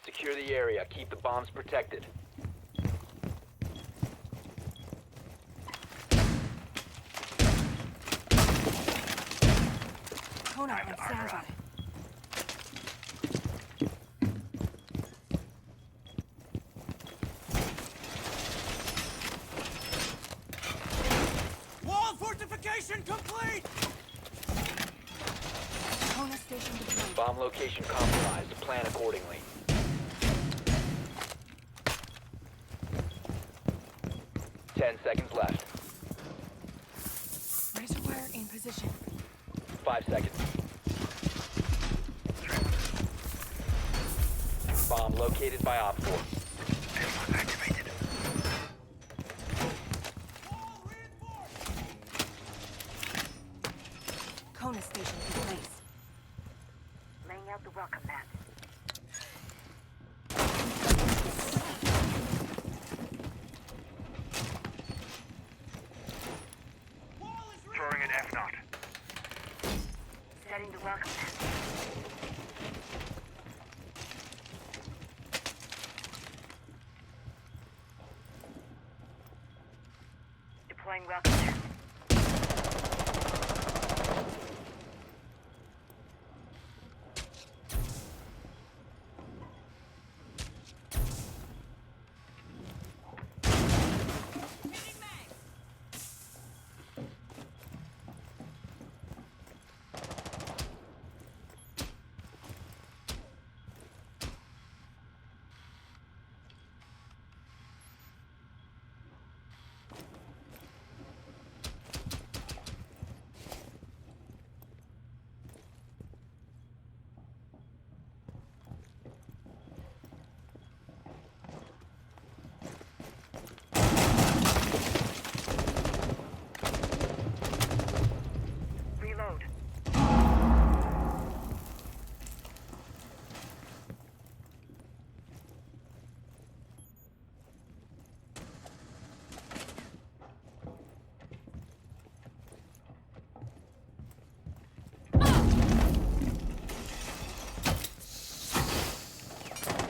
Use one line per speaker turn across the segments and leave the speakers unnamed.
Secure the area. Keep the bombs protected.
Kona on standby.
Wall fortification complete!
Kona station deployed.
Bomb location compromised. Plan accordingly. Ten seconds left.
Razor wire in position.
5 seconds. Bomb located by Op 4.
Kona station in place.
Laying out the welcome mat.
Throwing an F-Naught.
Setting the welcome mat. Deploying welcome mat. Reload.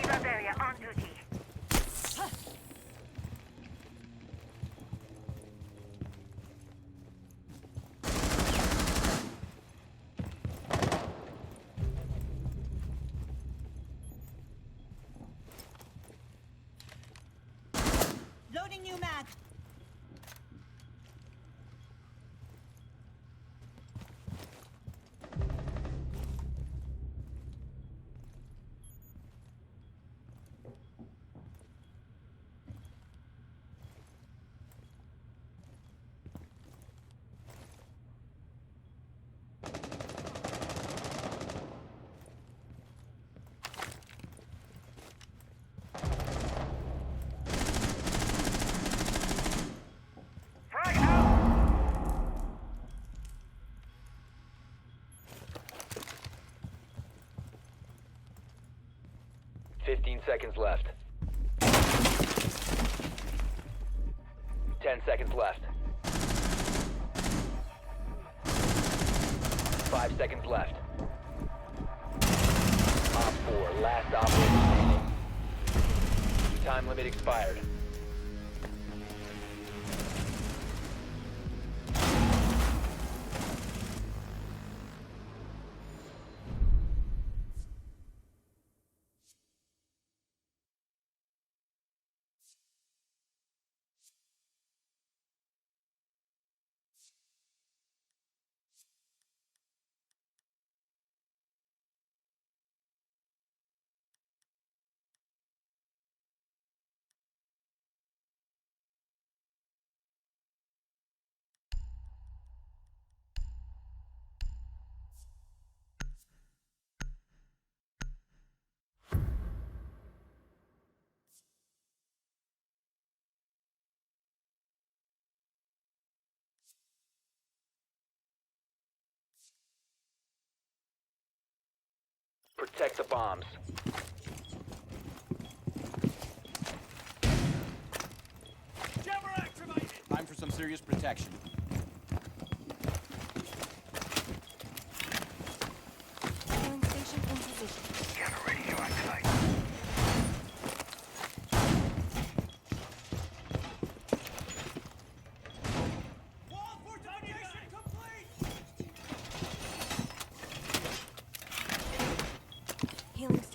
Evac area on duty.
Loading new mag.
Frag out!
15 seconds left. 10 seconds left. 5 seconds left. Op 4, last operator standing. Time limit expired. Protect the bombs.
Jammer activated! Time for some serious protection.
Polling station in position.
Scanner radio activated.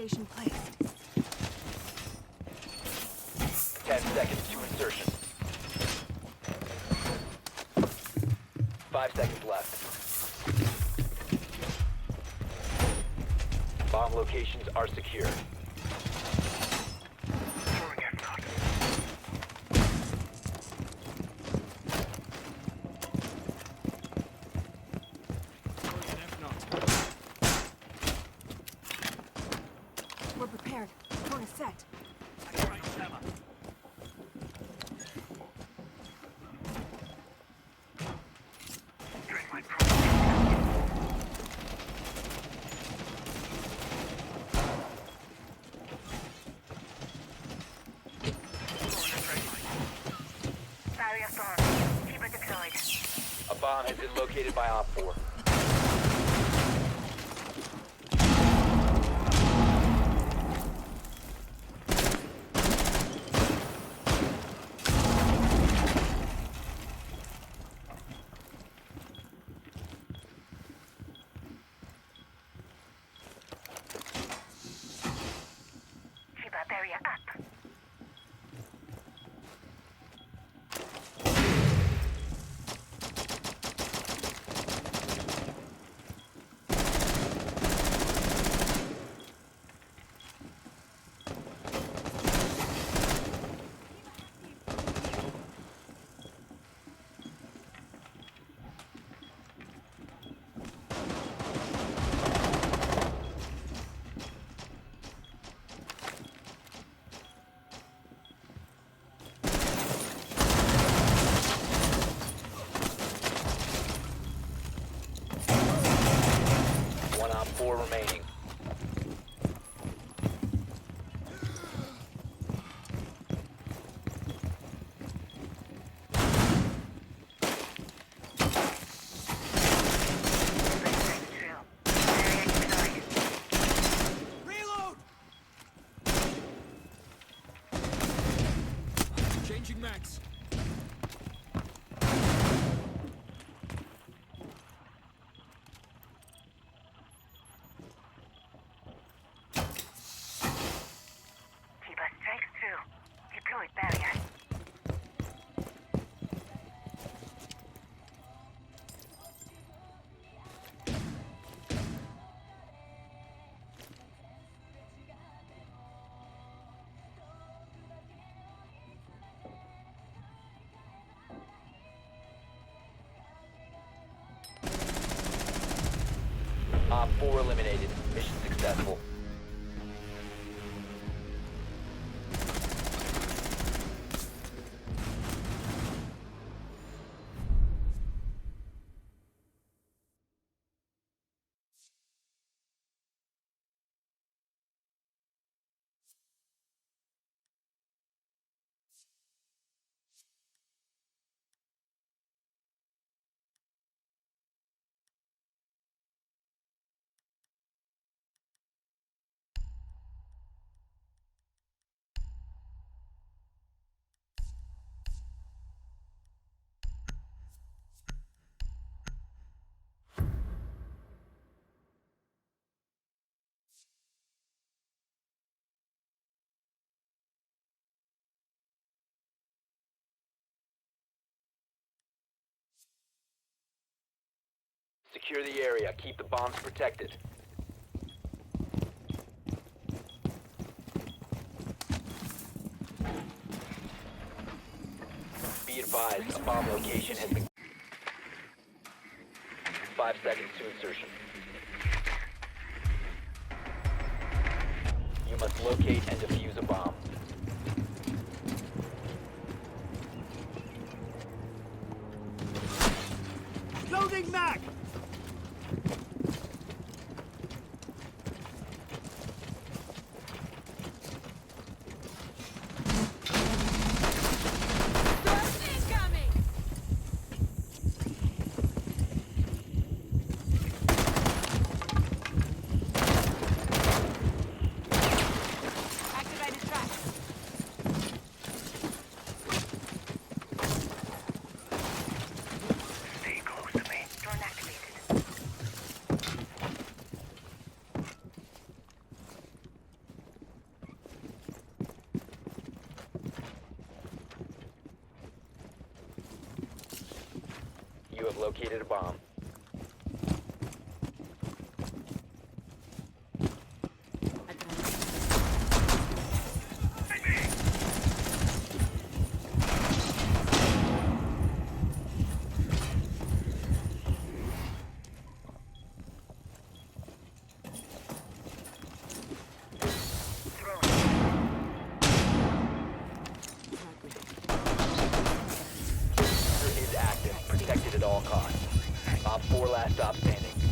station placed.
10 seconds to insertion. 5 seconds left. Bomb locations are secure.
Throwing F-Naught.
Throwing an F-Naught.
We're prepared. Drone is set.
Activate jammer.
Drain my property. Throwing a drain line.
Barrier formed. Keep it deployed.
A bomb has been located by Op 4.
Keep our barrier up.
One Op 4 remaining.
Drill. Barrier deployed.
Reload! Changing mags.
Keep our strikes true. Deployed barrier.
Op 4 eliminated. Mission successful. Secure the area. Keep the bombs protected. Be advised, a bomb location has been... 5 seconds to insertion. You must locate and defuse a bomb.
Loading mag!
Activated track.
Stay close to me.
Drone activated.
You have located a bomb. Is active, protected at all costs. Op 4 last stop standing.